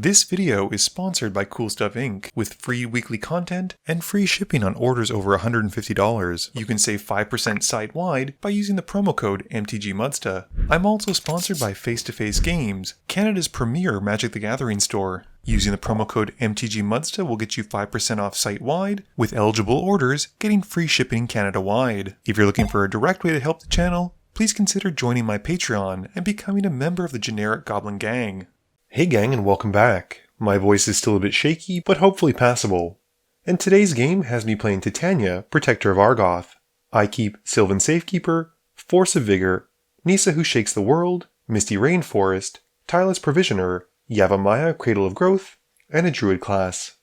This video is sponsored by Cool Stuff Inc. with free weekly content and free shipping on orders over $150. You can save 5% site-wide by using the promo code MTGMudsta. I'm also sponsored by Face to Face Games, Canada's premier Magic the Gathering store. Using the promo code MTGMudsta will get you 5% off site-wide, with eligible orders getting free shipping Canada-wide. If you're looking for a direct way to help the channel, please consider joining my Patreon and becoming a member of the generic Goblin Gang. Hey gang, and welcome back. My voice is still a bit shaky, but hopefully passable. And today's game has me playing Titania, Protector of Argoth. I keep Sylvan Safekeeper, Force of Vigor, Nissa Who Shakes the World, Misty Rainforest, Tireless Provisioner, Yavimaya, Cradle of Growth, and a Druid class.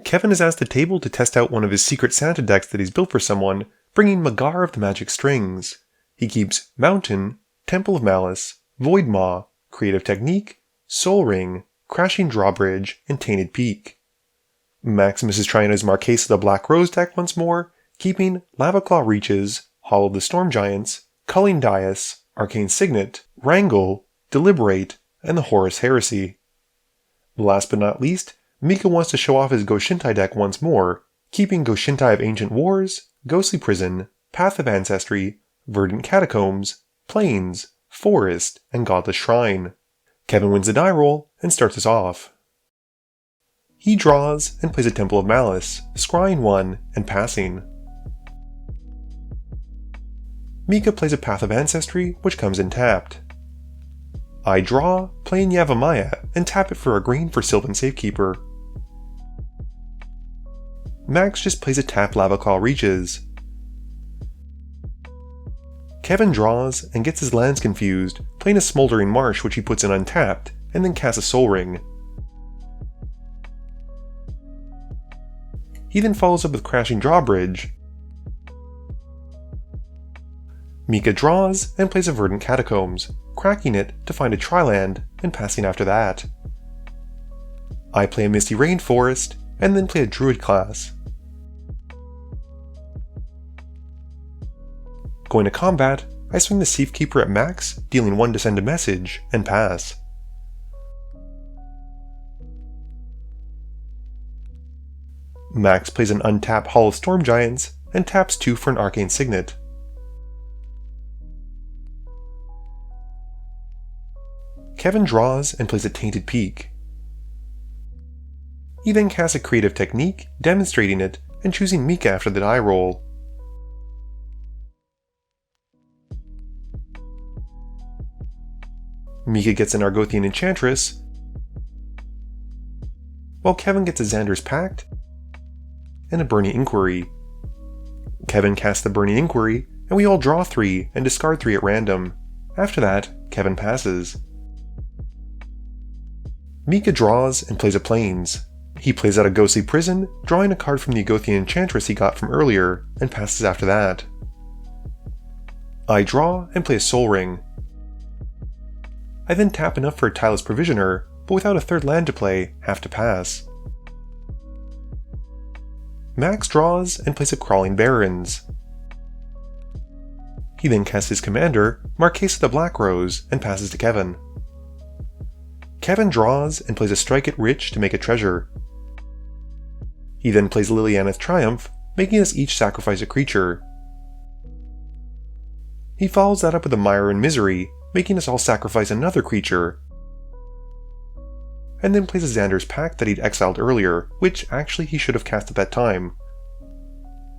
Kevin has asked the table to test out one of his secret Santa decks that he's built for someone, bringing Magar of the Magic Strings. He keeps Mountain, Temple of Malice, Void Maw, Creative Technique, Soul Ring, Crashing Drawbridge, and Tainted Peak. Maximus is trying his Marchesa the Black Rose deck once more, keeping Lavaclaw Reaches, Hall of the Storm Giants, Culling Dais, Arcane Signet, Wrangle, Deliberate, and the Horus Heresy. Last but not least, Mika wants to show off his Go-Shintai deck once more, keeping Go-Shintai of Ancient Wars, Ghostly Prison, Path of Ancestry, Verdant Catacombs, Plains, Forest, and Godless Shrine. Kevin wins the die roll and starts us off. He draws and plays a Temple of Malice, scrying 1 and passing. Mika plays a Path of Ancestry, which comes in tapped. I draw, playing Yavimaya, and tap it for a green for Sylvan Safekeeper. Max just plays a tap Lavaclaw Reaches. Kevin draws and gets his lands confused, playing a Smoldering Marsh which he puts in untapped, and then casts a Soul Ring. He then follows up with Crashing Drawbridge. Mika draws and plays a Verdant Catacombs, cracking it to find a Tri-land and passing after that. I play a Misty Rainforest, and then play a Druid class. Going to combat, I swing the Safekeeper at max, dealing 1 to send a message, and pass. Max plays an untapped Hall of Storm Giants, and taps 2 for an Arcane Signet. Kevin draws and plays a Tainted Peak. He then casts a Creative Technique, demonstrating it, and choosing Mika after the die roll. Mika gets an Argothian Enchantress, while Kevin gets a Xander's Pact and a Burning Inquiry. Kevin casts the Burning Inquiry, and we all draw 3 and discard 3 at random. After that, Kevin passes. Mika draws and plays a Plains. He plays out a Ghostly Prison, drawing a card from the Argothian Enchantress he got from earlier, and passes after that. I draw and play a Soul Ring. I then tap enough for a Tireless Provisioner, but without a third land to play, have to pass. Max draws and plays a Crawling Barrens. He then casts his commander, Marchesa the Black Rose, and passes to Kevin. Kevin draws and plays a Strike it Rich to make a treasure. He then plays Liliana's Triumph, making us each sacrifice a creature. He follows that up with a Mire in Misery, making us all sacrifice another creature, and then plays a Xander's Pact that he'd exiled earlier, which actually he should have cast at that time.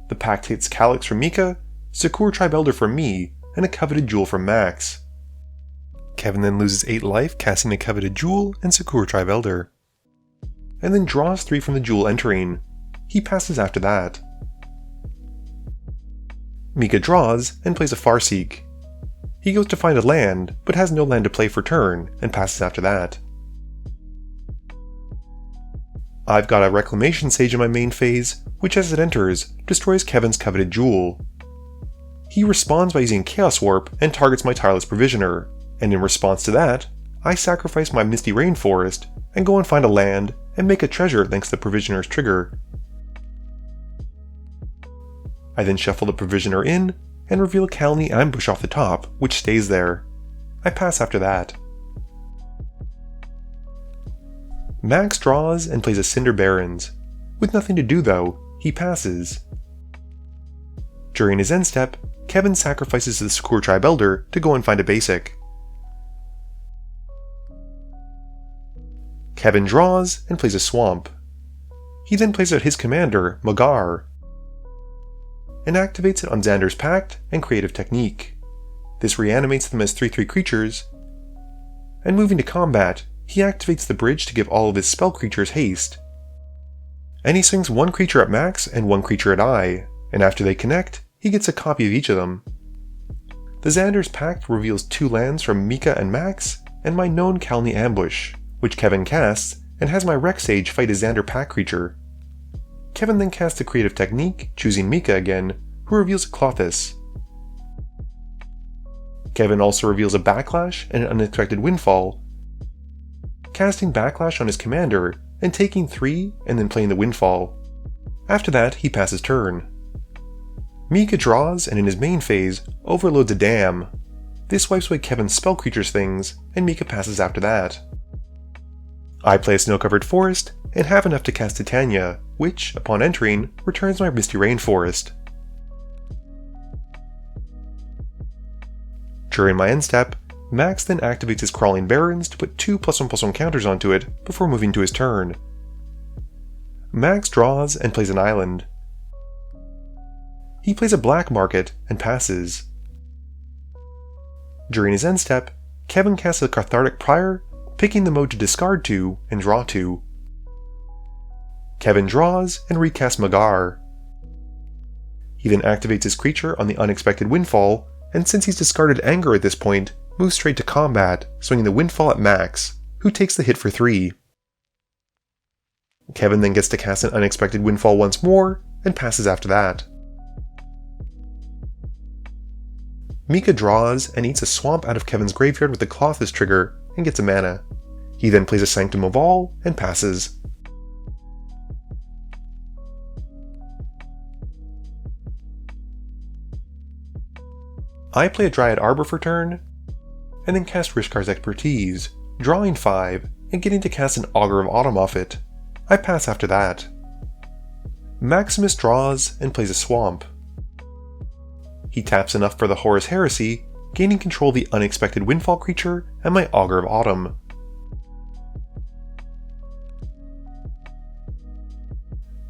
The Pact hits Calyx from Mika, Sakura Tribe Elder from me, and a Coveted Jewel from Max. Kevin then loses 8 life, casting a Coveted Jewel and Sakura Tribe Elder, and then draws 3 from the Jewel entering. He passes after that. Mika draws and plays a Farseek. He goes to find a land, but has no land to play for turn, and passes after that. I've got a Reclamation Sage in my main phase, which as it enters, destroys Kevin's Coveted Jewel. He responds by using Chaos Warp and targets my Tireless Provisioner, and in response to that, I sacrifice my Misty Rainforest, and go and find a land, and make a treasure thanks to the Provisioner's trigger. I then shuffle the Provisioner in, and reveal Kalni Ambush off the top, which stays there. I pass after that. Max draws and plays a Cinder Barons. With nothing to do though, he passes. During his end step, Kevin sacrifices the Sakura Tribe Elder to go and find a basic. Kevin draws and plays a Swamp. He then plays out his commander, Magar, and activates it on Xander's Pact and Creative Technique. This reanimates them as 3/3 creatures, and moving to combat, he activates the bridge to give all of his spell creatures haste. And he swings one creature at Max and one creature at I, and after they connect, he gets a copy of each of them. The Xander's Pact reveals 2 lands from Mika and Max, and my known Kalni Ambush, which Kevin casts, and has my Rex Sage fight a Xander Pact creature. Kevin then casts a Creative Technique, choosing Mika again, who reveals a Clothis. Kevin also reveals a Backlash and an Unexpected Windfall, casting Backlash on his commander, and taking 3 and then playing the Windfall. After that, he passes turn. Mika draws and in his main phase, overloads a Dam. This wipes away Kevin's spell creatures things, and Mika passes after that. I play a Snow-Covered Forest, and have enough to cast Titania, which, upon entering, returns my Misty Rainforest. During my end step, Max then activates his Crawling Barrens to put 2+1/+1 counters onto it before moving to his turn. Max draws and plays an island. He plays a Black Market and passes. During his end step, Kevin casts a Cathartic Prior, picking the mode to discard 2 and draw 2. Kevin draws and recasts Magar. He then activates his creature on the Unexpected Windfall, and since he's discarded Anger at this point, moves straight to combat, swinging the Windfall at Max, who takes the hit for 3. Kevin then gets to cast an Unexpected Windfall once more, and passes after that. Mika draws and eats a swamp out of Kevin's graveyard with the Clothis trigger, and gets a mana. He then plays a Sanctum of All, and passes. I play a Dryad Arbor for turn, and then cast Rishkar's Expertise, drawing 5, and getting to cast an Augur of Autumn off it. I pass after that. Maximus draws and plays a Swamp. He taps enough for the Horus Heresy, gaining control of the Unexpected Windfall creature and my Augur of Autumn.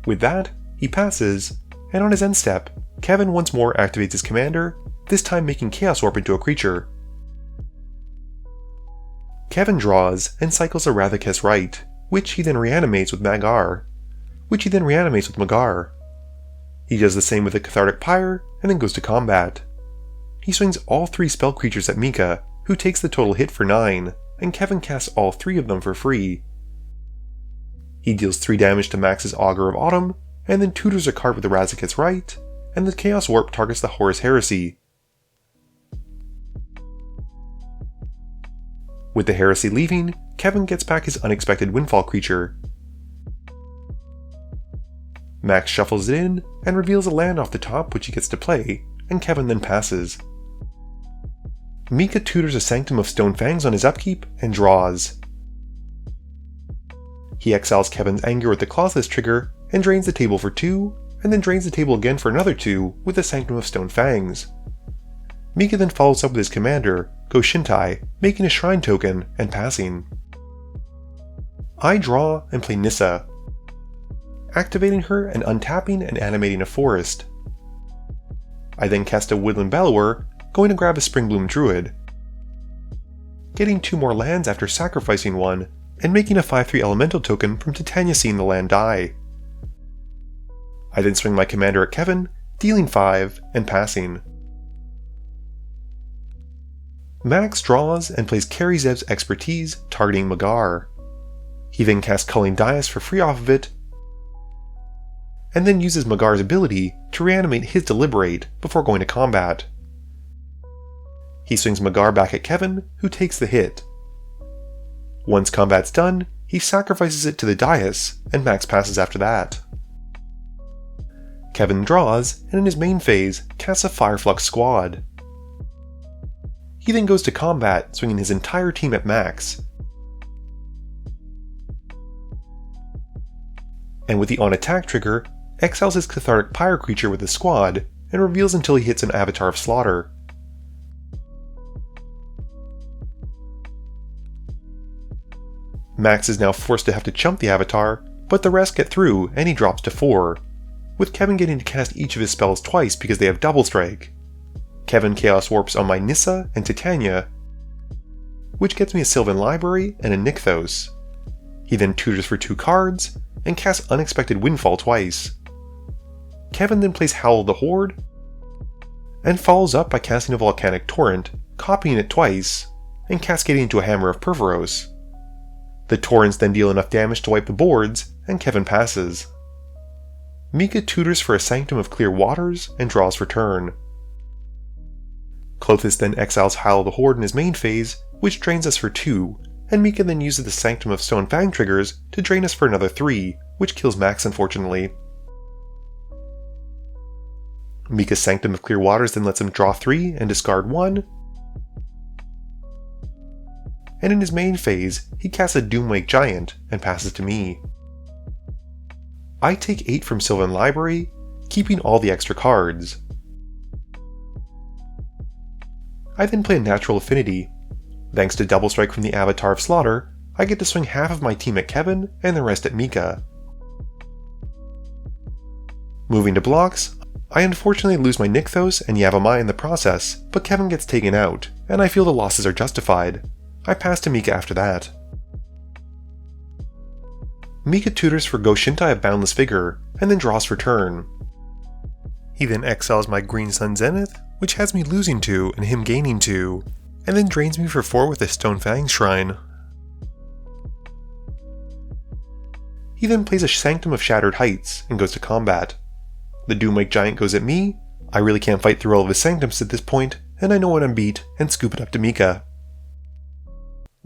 With that, he passes, and on his end step, Kevin once more activates his commander, this time making Chaos Warp into a creature. Kevin draws and cycles a Rathakes Rite, which he then reanimates with Magar. He does the same with the Cathartic Pyre, and then goes to combat. He swings all 3 spell creatures at Mika, who takes the total hit for 9, and Kevin casts all 3 of them for free. He deals 3 damage to Max's Augur of Autumn, and then tutors a card with the Rathakes Rite, and the Chaos Warp targets the Horus Heresy. With the Heresy leaving, Kevin gets back his Unexpected Windfall creature. Max shuffles it in, and reveals a land off the top which he gets to play, and Kevin then passes. Mika tutors a Sanctum of Stone Fangs on his upkeep, and draws. He exiles Kevin's Anger with the Clothis trigger, and drains the table for 2, and then drains the table again for another 2 with the Sanctum of Stone Fangs. Mika then follows up with his commander, Go-Shintai, making a Shrine token, and passing. I draw and play Nissa, activating her and untapping and animating a forest. I then cast a Woodland Bellower, going to grab a Springbloom Druid, getting 2 more lands after sacrificing 1, and making a 5/3 elemental token from Titania seeing the land die. I then swing my commander at Kevin, dealing 5, and passing. Max draws and plays Karizev's Expertise, targeting Magar. He then casts Culling Dais for free off of it, and then uses Magar's ability to reanimate his Deliberate before going to combat. He swings Magar back at Kevin, who takes the hit. Once combat's done, he sacrifices it to the dais, and Max passes after that. Kevin draws, and in his main phase, casts a Fireflux Squad. He then goes to combat, swinging his entire team at Max. And with the on attack trigger, exiles his Cathartic Pyre creature with his squad, and reveals until he hits an Avatar of Slaughter. Max is now forced to have to chump the Avatar, but the rest get through and he drops to 4, with Kevin getting to cast each of his spells twice because they have Double Strike. Kevin Chaos Warps on my Nissa and Titania, which gets me a Sylvan Library and a Nykthos. He then tutors for 2 cards, and casts Unexpected Windfall twice. Kevin then plays Howl of the Horde, and follows up by casting a Volcanic Torrent, copying it twice, and cascading into a Hammer of Perforos. The torrents then deal enough damage to wipe the boards, and Kevin passes. Mika tutors for a Sanctum of Clear Waters, and draws for turn. Klothys then exiles Howl of the Horde in his main phase, which drains us for 2, and Mika then uses the Sanctum of Stone Fang triggers to drain us for another 3, which kills Max unfortunately. Mika's Sanctum of Clear Waters then lets him draw 3 and discard 1, and in his main phase, he casts a Doomwake Giant and passes to me. I take 8 from Sylvan Library, keeping all the extra cards. I then play a Natural Affinity. Thanks to Double Strike from the Avatar of Slaughter, I get to swing half of my team at Kevin and the rest at Mika. Moving to blocks, I unfortunately lose my Nykthos and Yavimaya in the process, but Kevin gets taken out, and I feel the losses are justified. I pass to Mika after that. Mika tutors for Go-Shintai of Boundless Vigor, and then draws for turn. He then exiles my Green Sun Zenith, which has me losing 2 and him gaining 2, and then drains me for 4 with a Stone Fang Shrine. He then plays a Sanctum of Shattered Heights and goes to combat. The Doomwake Giant goes at me, I really can't fight through all of his Sanctums at this point, and I know when I'm beat, and scoop it up to Mika.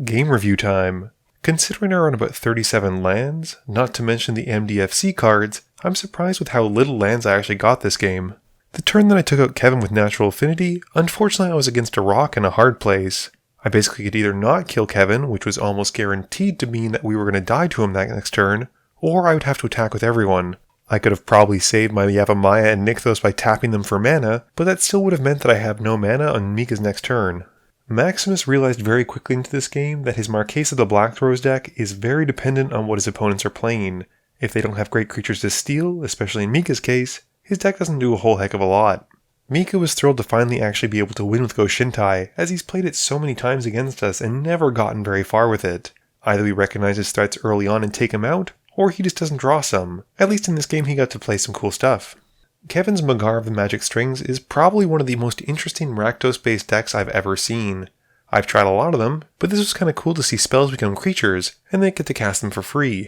Game review time. Considering I run about 37 lands, not to mention the MDFC cards, I'm surprised with how little lands I actually got this game. The turn that I took out Kevin with Natural Affinity, unfortunately I was against a rock in a hard place. I basically could either not kill Kevin, which was almost guaranteed to mean that we were going to die to him that next turn, or I would have to attack with everyone. I could have probably saved my Yavimaya and Nykthos by tapping them for mana, but that still would have meant that I have no mana on Mika's next turn. Maximus realized very quickly into this game that his Marchesa the Black Throws deck is very dependent on what his opponents are playing. If they don't have great creatures to steal, especially in Mika's case, his deck doesn't do a whole heck of a lot. Mika was thrilled to finally actually be able to win with Go-Shintai, as he's played it so many times against us and never gotten very far with it. Either we recognize his threats early on and take him out, or he just doesn't draw some. At least in this game he got to play some cool stuff. Kevin's Magar of the Magic Strings is probably one of the most interesting Rakdos-based decks I've ever seen. I've tried a lot of them, but this was kinda cool to see spells become creatures, and then get to cast them for free.